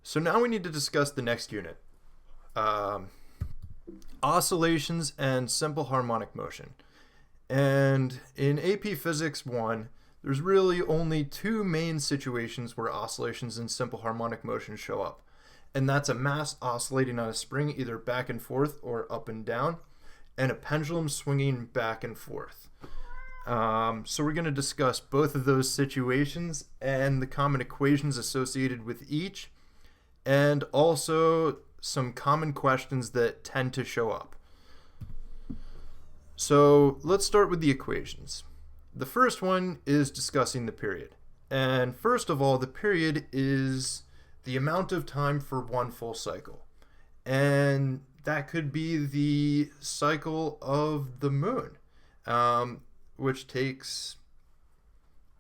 So now we need to discuss the next unit. Oscillations and simple harmonic motion. And in AP Physics 1, there's really only two main situations where oscillations and simple harmonic motion show up. And that's a mass oscillating on a spring either back and forth or up and down, and a pendulum swinging back and forth. So we're going to discuss both of those situations and the common equations associated with each, and also some common questions that tend to show up. So let's start with the equations. The first one is discussing the period. And first of all, the period is the amount of time for one full cycle. And that could be the cycle of the moon, which takes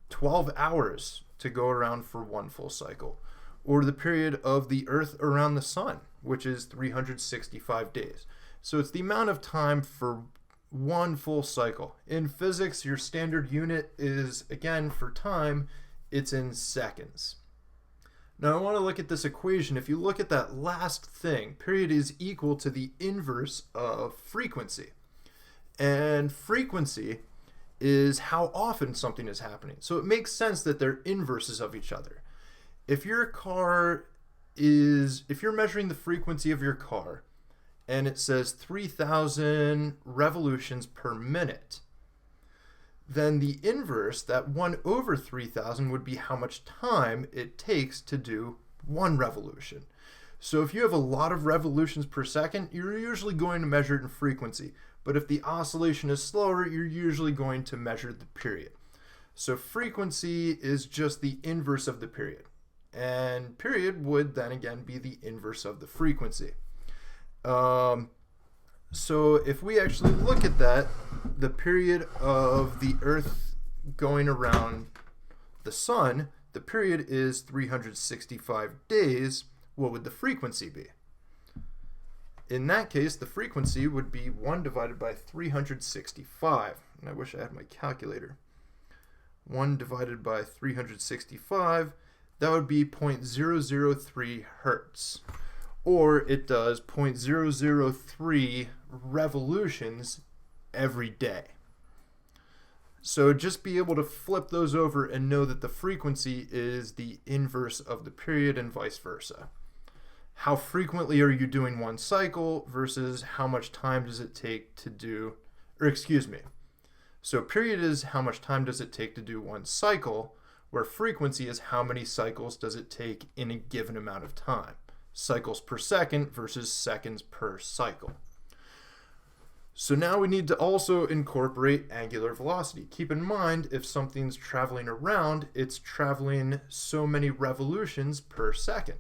12 hours to go around for one full cycle. Or the period of the Earth around the sun, which is 365 days. So it's the amount of time for one full cycle. In physics, your standard unit is, again, for time, it's in seconds. Now I want to look at this equation. If you look at that last thing, period is equal to the inverse of frequency. And frequency is how often something is happening. So it makes sense that they're inverses of each other. If you're measuring the frequency of your car and it says 3,000 revolutions per minute, then the inverse, that 1 over 3,000, would be how much time it takes to do one revolution. So if you have a lot of revolutions per second, you're usually going to measure it in frequency. But if the oscillation is slower, you're usually going to measure the period. So frequency is just the inverse of the period. And period would then again be the inverse of the frequency. So if we actually look at that, the period of the Earth going around the sun, the period is 365 days. What would the frequency be? In that case, the frequency would be 1 divided by 365. And I wish I had my calculator. 1 divided by 365, that would be 0.003 hertz. Or it does 0.003 revolutions every day. So just be able to flip those over and know that the frequency is the inverse of the period and vice versa. How frequently are you doing one cycle versus how much time does it take to do, So period is how much time does it take to do one cycle, where frequency is how many cycles does it take in a given amount of time. Cycles per second versus seconds per cycle. So now we need to also incorporate angular velocity. Keep in mind, if something's traveling around, it's traveling so many revolutions per second.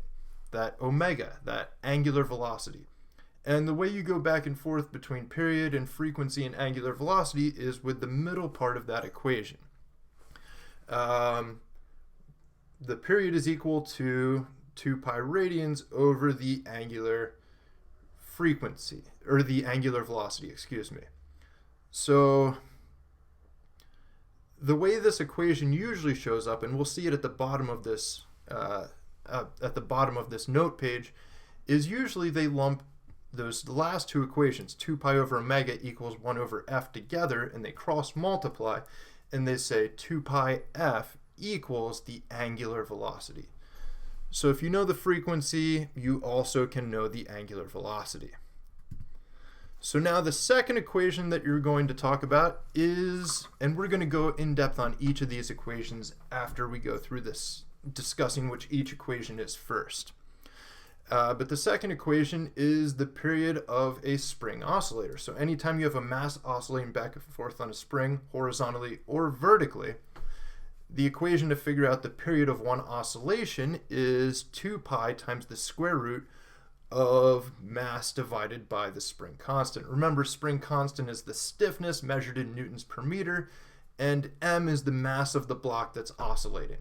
That omega, that angular velocity. And the way you go back and forth between period and frequency and angular velocity is with the middle part of that equation. The period is equal to 2 pi radians over the angular frequency, or the angular velocity, So the way this equation usually shows up, and we'll see it at the bottom of this note page, is usually they lump those last two equations, 2 pi over omega equals 1 over f together, and they cross multiply, and they say 2 pi f equals the angular velocity. So if you know the frequency, you also can know the angular velocity. So now the second equation that you're going to talk about is, and we're going to go in depth on each of these equations after we go through this, discussing which each equation is first. But the second equation is the period of a spring oscillator. So anytime you have a mass oscillating back and forth on a spring, horizontally or vertically, the equation to figure out the period of one oscillation is 2 pi times the square root of mass divided by the spring constant. Remember, spring constant is the stiffness measured in newtons per meter, and m is the mass of the block that's oscillating.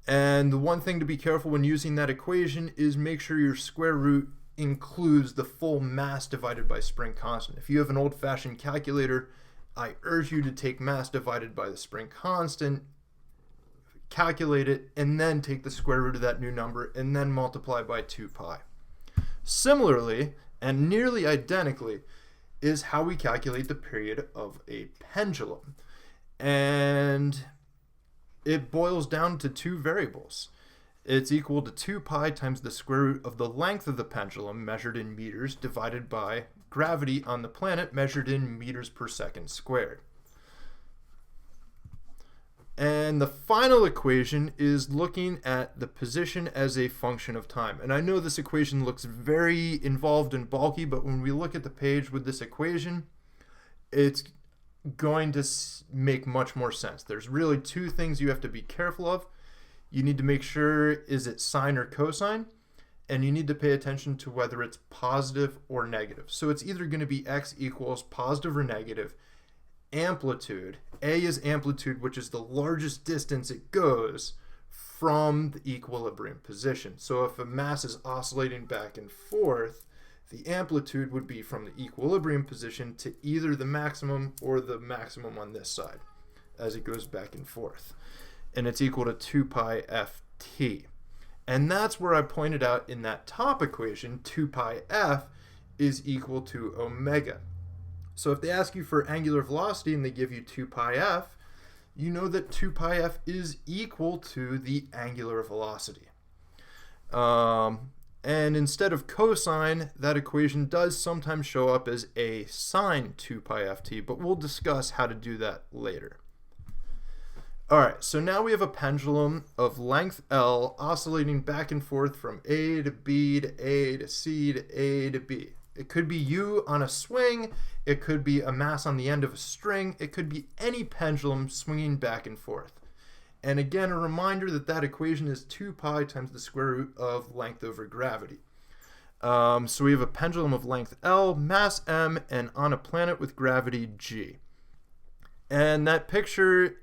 And the one thing to be careful when using that equation is make sure your square root includes the full mass divided by spring constant. If you have an old-fashioned calculator, I urge you to take mass divided by the spring constant. calculate it, and then take the square root of that new number and then multiply by 2 pi. Similarly, and nearly identically, is how we calculate the period of a pendulum. And it boils down to two variables. It's equal to 2 pi times the square root of the length of the pendulum measured in meters divided by gravity on the planet measured in meters per second squared. And the final equation is looking at the position as a function of time. And I know this equation looks very involved and bulky, but when we look at the page with this equation, it's going to make much more sense. There's really two things you have to be careful of. You need to make sure, is it sine or cosine? And you need to pay attention to whether it's positive or negative. So it's either going to be x equals positive or negative. Amplitude, A is amplitude, which is the largest distance it goes from the equilibrium position. So if a mass is oscillating back and forth, the amplitude would be from the equilibrium position to either the maximum or the maximum on this side as it goes back and forth. And it's equal to 2 pi ft. And that's where I pointed out in that top equation, 2 pi f is equal to omega. So if they ask you for angular velocity and they give you 2 pi f, you know that 2 pi f is equal to the angular velocity. And instead of cosine, that equation does sometimes show up as a sine 2 pi ft, but we'll discuss how to do that later. All right, so now we have a pendulum of length L oscillating back and forth from A to B to A to C to A to B. It could be you on a swing, it could be a mass on the end of a string, it could be any pendulum swinging back and forth. And again, a reminder that that equation is 2 pi times the square root of length over gravity. So we have a pendulum of length L, mass m, and on a planet with gravity g. And that picture,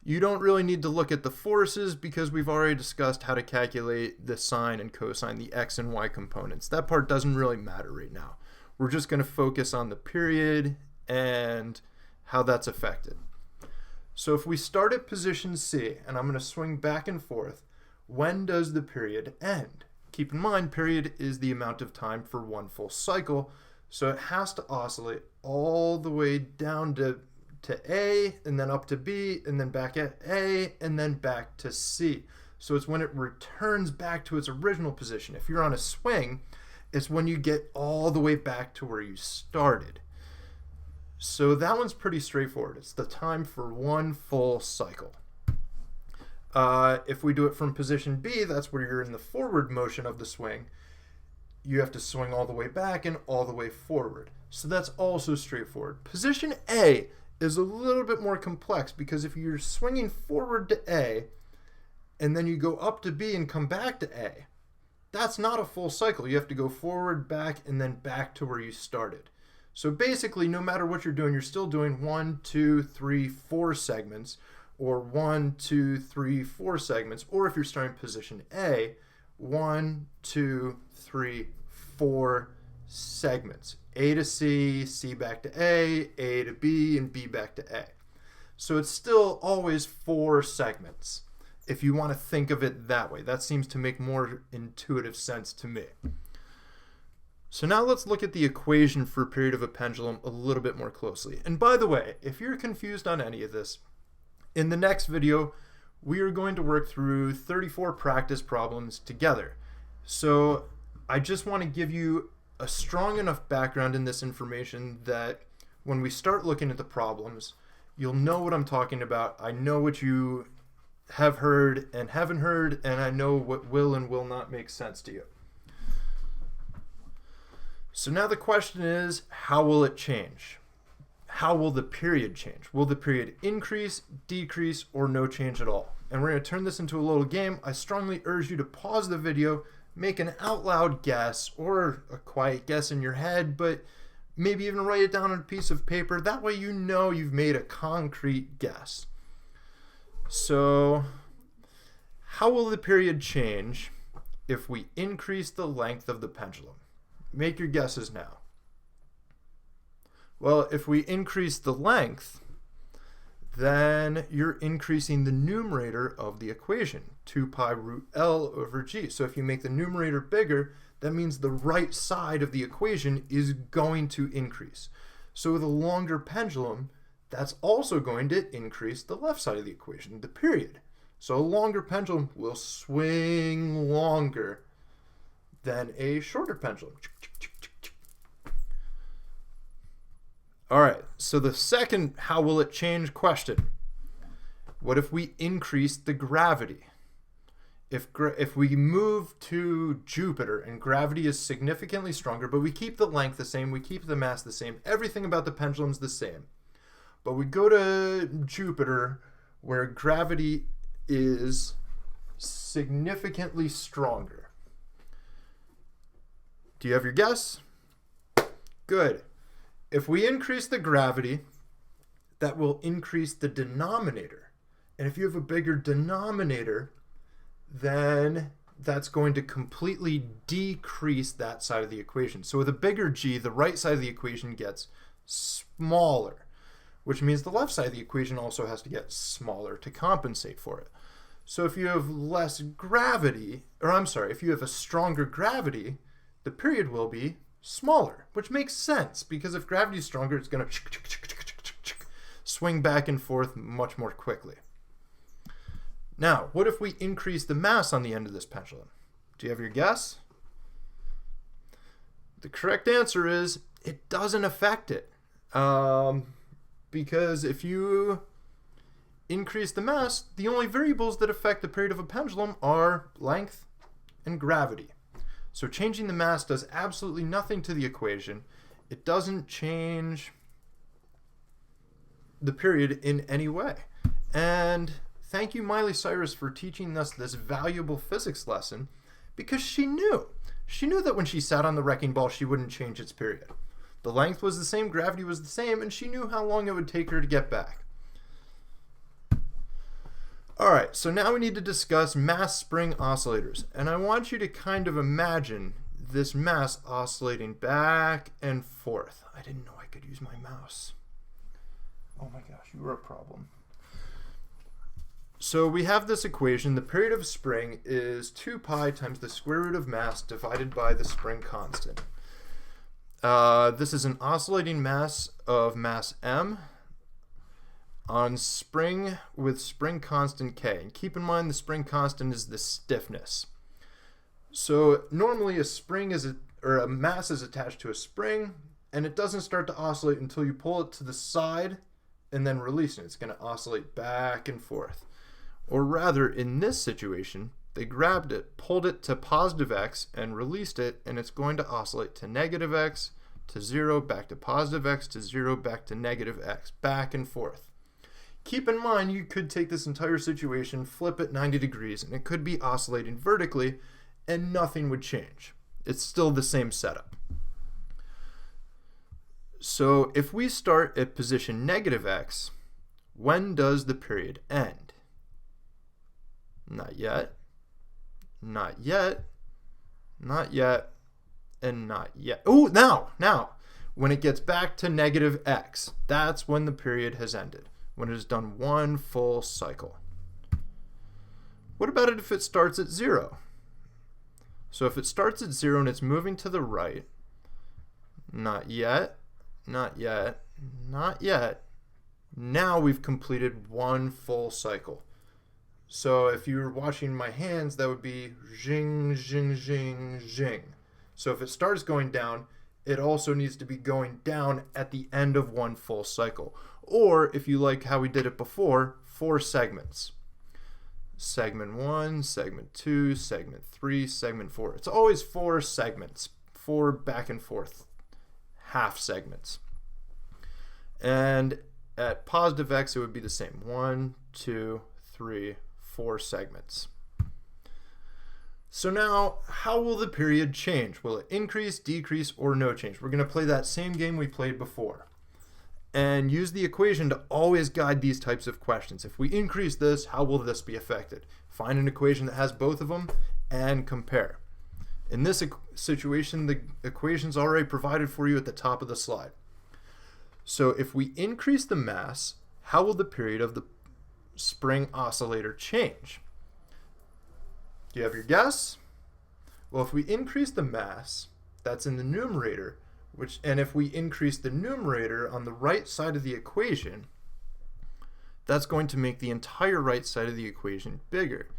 you don't really need to look at the forces because we've already discussed how to calculate the sine and cosine, the x and y components. That part doesn't really matter right now. We're just going to focus on the period and how that's affected. So if we start at position C, and I'm going to swing back and forth, when does the period end? Keep in mind, period is the amount of time for one full cycle, so it has to oscillate all the way down to A, and then up to B, and then back at A, and then back to C. So it's when it returns back to its original position. If you're on a swing, it's when you get all the way back to where you started. So that one's pretty straightforward. It's the time for one full cycle. If we do it from position B, that's where you're in the forward motion of the swing. You have to swing all the way back and all the way forward. So that's also straightforward. Position A is a little bit more complex because if you're swinging forward to A and then you go up to B and come back to A, that's not a full cycle. You have to go forward, back, and then back to where you started. So basically, no matter what you're doing, you're still doing 1, 2, 3, 4 segments, or 1, 2, 3, 4 segments, or if you're starting position A, 1, 2, 3, 4 segments. A to C, C back to A to B, and B back to A. So it's still always 4 segments, if you want to think of it that way. That seems to make more intuitive sense to me. So now let's look at the equation for a period of a pendulum a little bit more closely. And by the way, if you're confused on any of this, in the next video, we are going to work through 34 practice problems together. So I just want to give you a strong enough background in this information that when we start looking at the problems, you'll know what I'm talking about. I know what you have heard and haven't heard, and I know what will and will not make sense to you. So now the question is, how will it change? How will the period change? Will the period increase, decrease, or no change at all? And we're going to turn this into a little game. I strongly urge you to pause the video, make an out loud guess or a quiet guess in your head, but maybe even write it down on a piece of paper. That way you know you've made a concrete guess. So how will the period change if we increase the length of the pendulum? Make your guesses now. Well, if we increase the length, then you're increasing the numerator of the equation, 2 pi root L over G. So if you make the numerator bigger, that means the right side of the equation is going to increase. So with a longer pendulum, that's also going to increase the left side of the equation, the period. So a longer pendulum will swing longer than a shorter pendulum. All right, so the second how will it change question. What if we increase the gravity? If we move to Jupiter and gravity is significantly stronger, but we keep the length the same, we keep the mass the same, everything about the pendulum's the same. But we go to Jupiter where gravity is significantly stronger. Do you have your guess? Good. If we increase the gravity, that will increase the denominator. And if you have a bigger denominator, then that's going to completely decrease that side of the equation. So with a bigger g, the right side of the equation gets smaller, which means the left side of the equation also has to get smaller to compensate for it. So if you have less gravity, if you have a stronger gravity, the period will be smaller, which makes sense because if gravity is stronger, it's going to swing back and forth much more quickly. Now, what if we increase the mass on the end of this pendulum? Do you have your guess? The correct answer is it doesn't affect it. Because if you increase the mass, the only variables that affect the period of a pendulum are length and gravity. So changing the mass does absolutely nothing to the equation. It doesn't change the period in any way. And thank you, Miley Cyrus, for teaching us this valuable physics lesson because she knew. She knew that when she sat on the wrecking ball, she wouldn't change its period. The length was the same, gravity was the same, and she knew how long it would take her to get back. All right, so now we need to discuss mass spring oscillators. And I want you to kind of imagine this mass oscillating back and forth. I didn't know I could use my mouse. Oh my gosh, you were a problem. So we have this equation. The period of spring is 2 pi times the square root of mass divided by the spring constant. This is an oscillating mass of mass m on spring with spring constant k. And keep in mind the spring constant is the stiffness. So normally a mass is attached to a spring and it doesn't start to oscillate until you pull it to the side and then release it. It's going to oscillate back and forth. Or rather, in this situation, they grabbed it, pulled it to positive x, and released it, and it's going to oscillate to negative x, to 0, back to positive x, to 0, back to negative x, back and forth. Keep in mind, you could take this entire situation, flip it 90 degrees, and it could be oscillating vertically, and nothing would change. It's still the same setup. So if we start at position negative x, when does the period end? Not yet, not yet, not yet, and not yet. Oh, now, when it gets back to negative x, that's when the period has ended, when it has done one full cycle. What about it if it starts at 0? So if it starts at 0 and it's moving to the right, not yet, not yet, not yet, now we've completed one full cycle. So if you were watching my hands, that would be zing, zing, zing, zing. So if it starts going down, it also needs to be going down at the end of one full cycle. Or if you like how we did it before, 4 segments. Segment 1, segment 2, segment 3, segment 4. It's always 4 segments, 4 back and forth half segments. And at positive x, it would be the same. 1, 2, 3, 4 segments. So now, how will the period change? Will it increase, decrease, or no change? We're going to play that same game we played before and use the equation to always guide these types of questions. If we increase this, how will this be affected? Find an equation that has both of them and compare. In this situation, the equation's already provided for you at the top of the slide. So if we increase the mass, how will the period of the spring oscillator change? Do you have your guess? Well, if we increase the mass, that's in the numerator, and if we increase the numerator on the right side of the equation, that's going to make the entire right side of the equation bigger.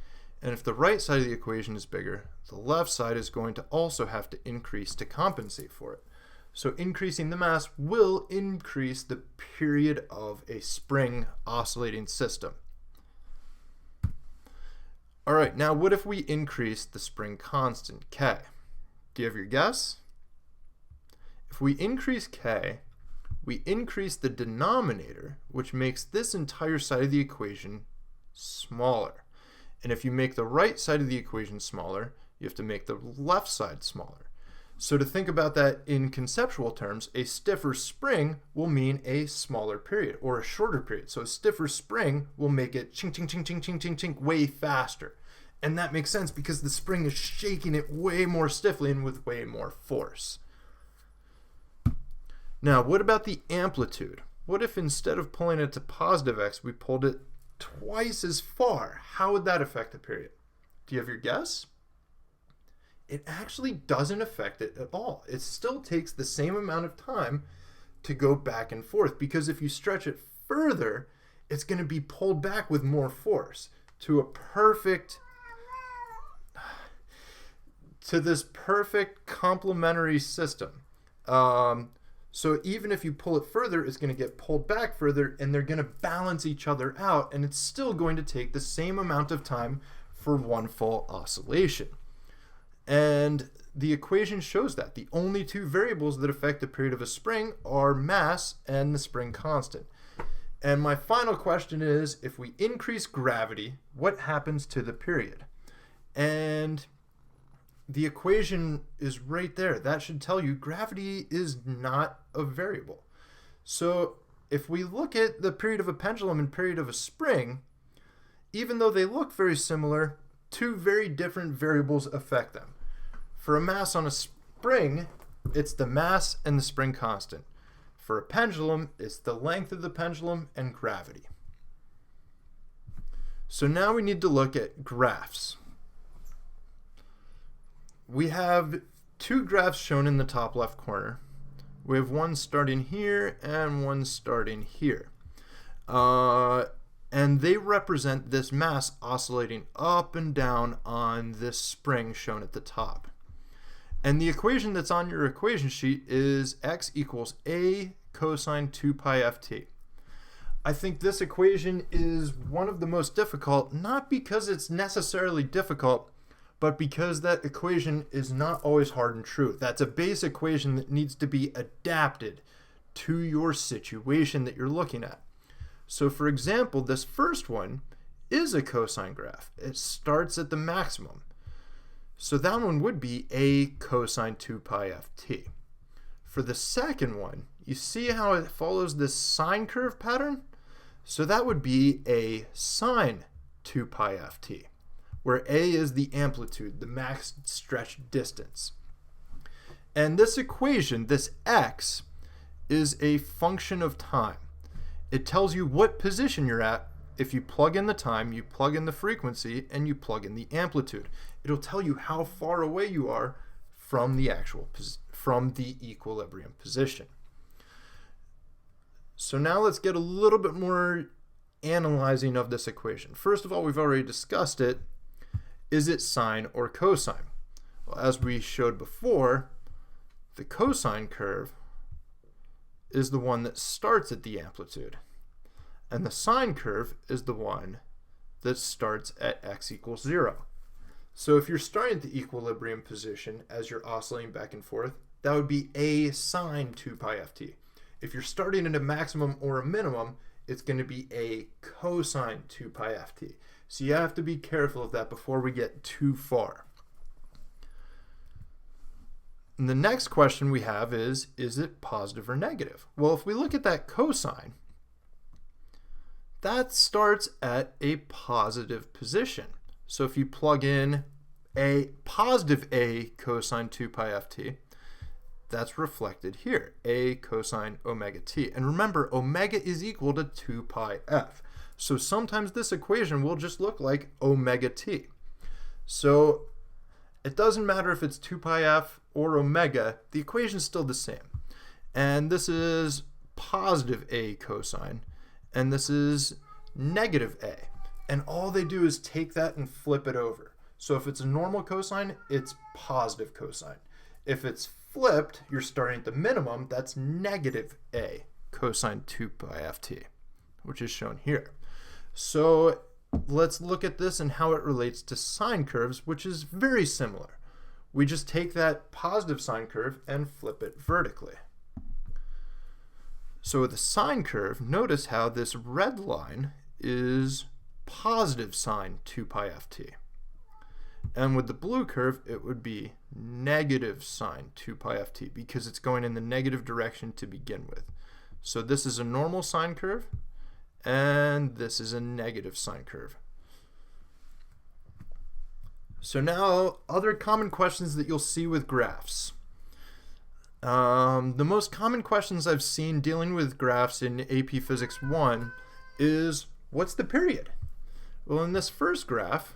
And if the right side of the equation is bigger, the left side is going to also have to increase to compensate for it. So increasing the mass will increase the period of a spring oscillating system. All right, now what if we increase the spring constant, K? Do you have your guess? If we increase K, we increase the denominator, which makes this entire side of the equation smaller. And if you make the right side of the equation smaller, you have to make the left side smaller. So to think about that in conceptual terms, a stiffer spring will mean a smaller period or a shorter period. So a stiffer spring will make it ching, ching, ching, ching, ching, ching, ching way faster. And that makes sense because the spring is shaking it way more stiffly and with way more force. Now, what about the amplitude? What if instead of pulling it to positive x, we pulled it twice as far? How would that affect the period? Do you have your guess? It actually doesn't affect it at all. It still takes the same amount of time to go back and forth, because if you stretch it further, it's going to be pulled back with more force to this perfect complementary system. So even if you pull it further, it's going to get pulled back further, and they're going to balance each other out, and it's still going to take the same amount of time for one full oscillation. And the equation shows that. The only two variables that affect the period of a spring are mass and the spring constant. And my final question is, if we increase gravity, what happens to the period? And the equation is right there. That should tell you gravity is not a variable. So if we look at the period of a pendulum and period of a spring, even though they look very similar, two very different variables affect them. For a mass on a spring, it's the mass and the spring constant. For a pendulum, it's the length of the pendulum and gravity. So now we need to look at graphs. We have two graphs shown in the top left corner. We have one starting here and one starting here. And they represent this mass oscillating up and down on this spring shown at the top. And the equation that's on your equation sheet is x equals a cosine 2 pi ft. I think this equation is one of the most difficult, not because it's necessarily difficult, but because that equation is not always hard and true. That's a base equation that needs to be adapted to your situation that you're looking at. So for example, this first one is a cosine graph. It starts at the maximum. So that one would be a cosine 2 pi ft. For the second one, you see how it follows this sine curve pattern? So that would be a sine 2 pi ft, where a is the amplitude, the max stretched distance. And this equation, this x, is a function of time. It tells you what position you're at. If you plug in the time, you plug in the frequency, and you plug in the amplitude. It'll tell you how far away you are from the equilibrium position. So now let's get a little bit more analyzing of this equation. First of all, we've already discussed it. Is it sine or cosine? Well, as we showed before, the cosine curve is the one that starts at the amplitude, and the sine curve is the one that starts at x equals 0. So if you're starting at the equilibrium position as you're oscillating back and forth, that would be a sine 2 pi ft. If you're starting at a maximum or a minimum, it's going to be a cosine 2 pi ft. So you have to be careful of that before we get too far. And the next question we have is it positive or negative? Well, if we look at that cosine, that starts at a positive position. So if you plug in a positive a cosine 2 pi ft, that's reflected here, a cosine omega t. And remember, omega is equal to 2 pi f. So sometimes this equation will just look like omega t. So it doesn't matter if it's 2 pi f or omega, the equation is still the same. And this is positive a cosine, and this is negative a. And all they do is take that and flip it over. So if it's a normal cosine, it's positive cosine. If it's flipped, you're starting at the minimum, that's negative a cosine 2 pi ft, which is shown here. So let's look at this and how it relates to sine curves, which is very similar. We just take that positive sine curve and flip it vertically. So with a sine curve, notice how this red line is positive sine 2 pi ft. And with the blue curve, it would be negative sine 2 pi ft because it's going in the negative direction to begin with. So this is a normal sine curve, and this is a negative sine curve. So now, other common questions that you'll see with graphs. The most common questions I've seen dealing with graphs in AP Physics 1 is, what's the period? Well, in this first graph,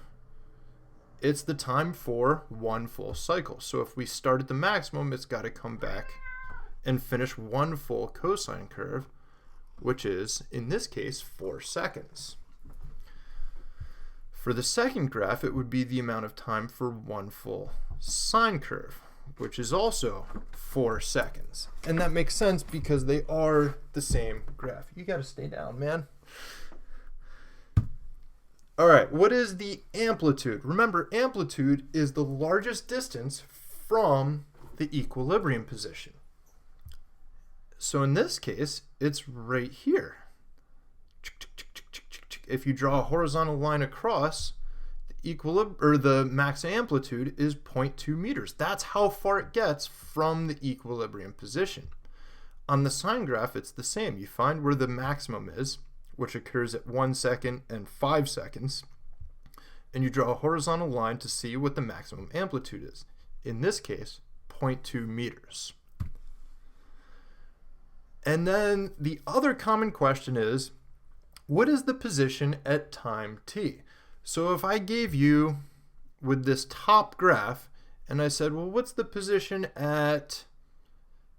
it's the time for one full cycle. So if we start at the maximum, it's got to come back and finish one full cosine curve, which is, in this case, 4 seconds. For the second graph, it would be the amount of time for one full sine curve, which is also 4 seconds. And that makes sense because they are the same graph. You got to stay down, man. All right, what is the amplitude? Remember, amplitude is the largest distance from the equilibrium position. So in this case, it's right here. If you draw a horizontal line across, the max amplitude is 0.2 meters. That's how far it gets from the equilibrium position. On the sine graph, it's the same. You find where the maximum is, which occurs at 1 second and 5 seconds, and you draw a horizontal line to see what the maximum amplitude is. In this case, 0.2 meters. And then the other common question is, what is the position at time t? So if I gave you with this top graph and I said, well, what's the position at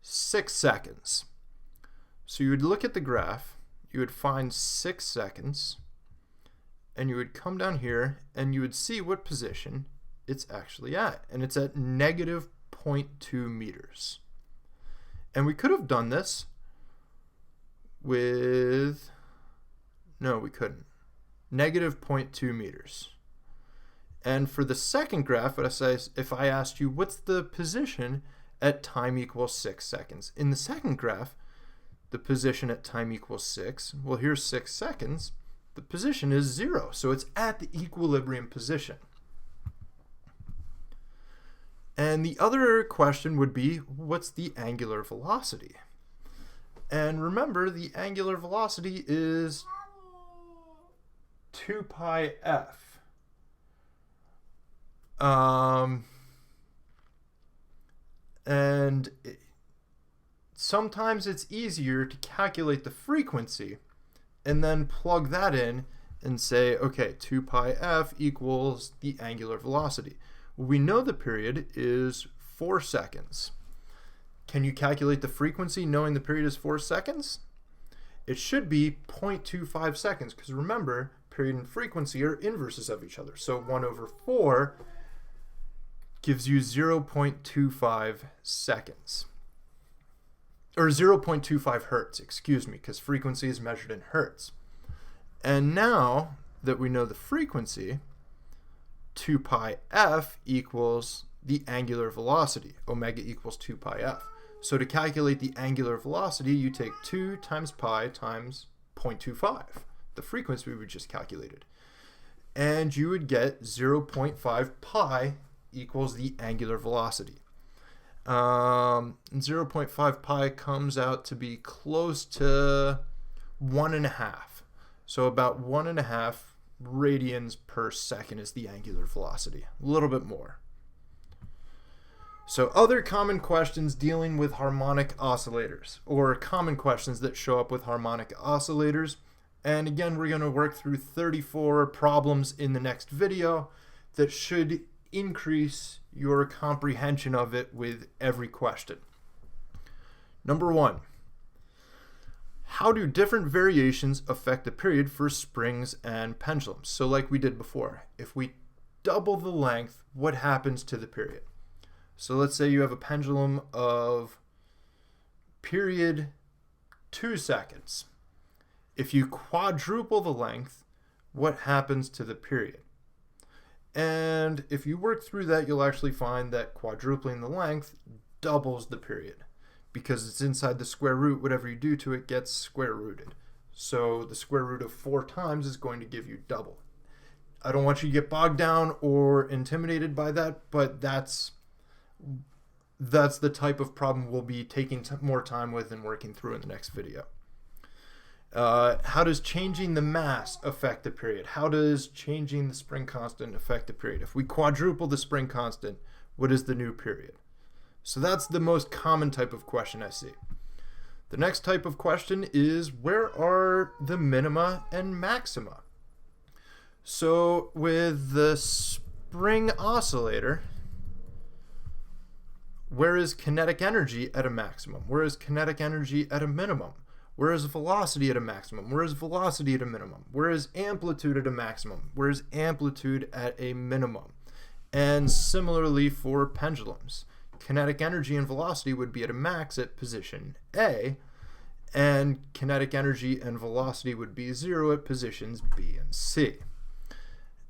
6 seconds? So you would look at the graph, you would find 6 seconds, and you would come down here and you would see what position it's actually at. And it's at negative 0.2 meters. And we could have done this with, no, we couldn't. Negative 0.2 meters. And for the second graph, if I asked you, what's the position at time equals 6 seconds? In the second graph, the position at time equals 6. Well, here's 6 seconds. The position is 0, so it's at the equilibrium position. And the other question would be, what's the angular velocity? And remember, the angular velocity is 2 pi f. Sometimes it's easier to calculate the frequency and then plug that in and say, okay, 2 pi f equals the angular velocity. We know the period is 4 seconds. Can you calculate the frequency knowing the period is 4 seconds? It should be 0.25 seconds, because remember, period and frequency are inverses of each other. So 1 over 4 gives you 0.25 seconds. Or 0.25 hertz, excuse me, because frequency is measured in hertz. And now that we know the frequency, 2 pi f equals the angular velocity. Omega equals 2 pi f. So to calculate the angular velocity, you take 2 times pi times 0.25, the frequency we just calculated. And you would get 0.5 pi equals the angular velocity. 0.5 pi comes out to be close to 1.5. So about 1.5 radians per second is the angular velocity. A little bit more. So other common questions dealing with harmonic oscillators, or common questions that show up with harmonic oscillators. And again, we're going to work through 34 problems in the next video that should increase your comprehension of it with every question. Number 1. How do different variations affect the period for springs and pendulums? So like we did before, if we double the length, what happens to the period? So let's say you have a pendulum of period 2 seconds. If you quadruple the length, what happens to the period? And if you work through that, you'll actually find that quadrupling the length doubles the period, because it's inside the square root. Whatever you do to it gets square rooted. So the square root of 4 times is going to give you double. I don't want you to get bogged down or intimidated by that, but that's the type of problem we'll be taking more time with and working through in the next video. How does changing the mass affect the period? How does changing the spring constant affect the period? If we quadruple the spring constant, what is the new period? So that's the most common type of question I see. The next type of question is, where are the minima and maxima? So with the spring oscillator, where is kinetic energy at a maximum? Where is kinetic energy at a minimum? Where is velocity at a maximum? Where is velocity at a minimum? Where is amplitude at a maximum? Where is amplitude at a minimum? And similarly for pendulums, kinetic energy and velocity would be at a max at position A, and kinetic energy and velocity would be 0 at positions B and C.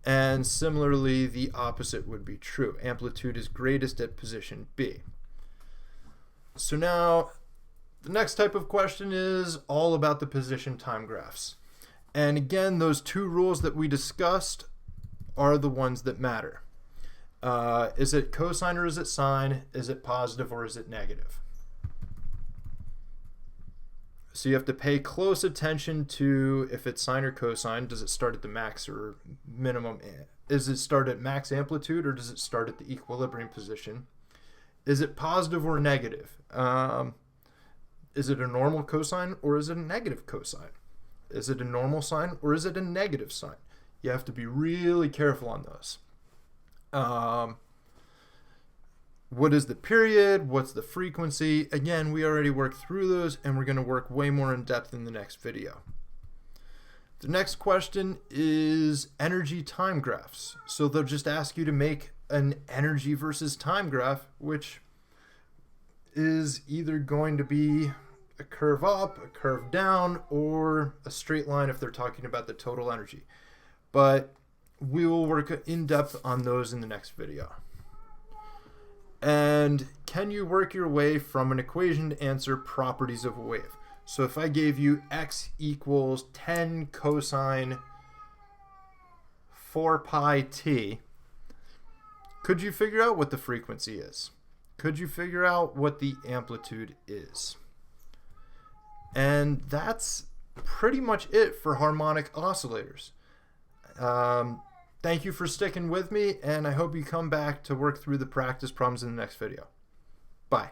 And similarly, the opposite would be true. Amplitude is greatest at position B. So now, the next type of question is all about the position time graphs. And again, those 2 rules that we discussed are the ones that matter. Is it cosine or is it sine? Is it positive or is it negative? So you have to pay close attention to if it's sine or cosine. Does it start at the max or minimum? Does it start at max amplitude or does it start at the equilibrium position? Is it positive or negative? Is it a normal cosine or is it a negative cosine? Is it a normal sine or is it a negative sine? You have to be really careful on those. What is the period? What's the frequency? Again, we already worked through those and we're going to work way more in depth in the next video. The next question is energy time graphs. So they'll just ask you to make an energy versus time graph, which is either going to be a curve up, a curve down, or a straight line if they're talking about the total energy. But we will work in depth on those in the next video. And can you work your way from an equation to answer properties of a wave? So if I gave you x equals 10 cosine 4 pi t, could you figure out what the frequency is? Could you figure out what the amplitude is? And that's pretty much it for harmonic oscillators. Thank you for sticking with me, and I hope you come back to work through the practice problems in the next video. Bye.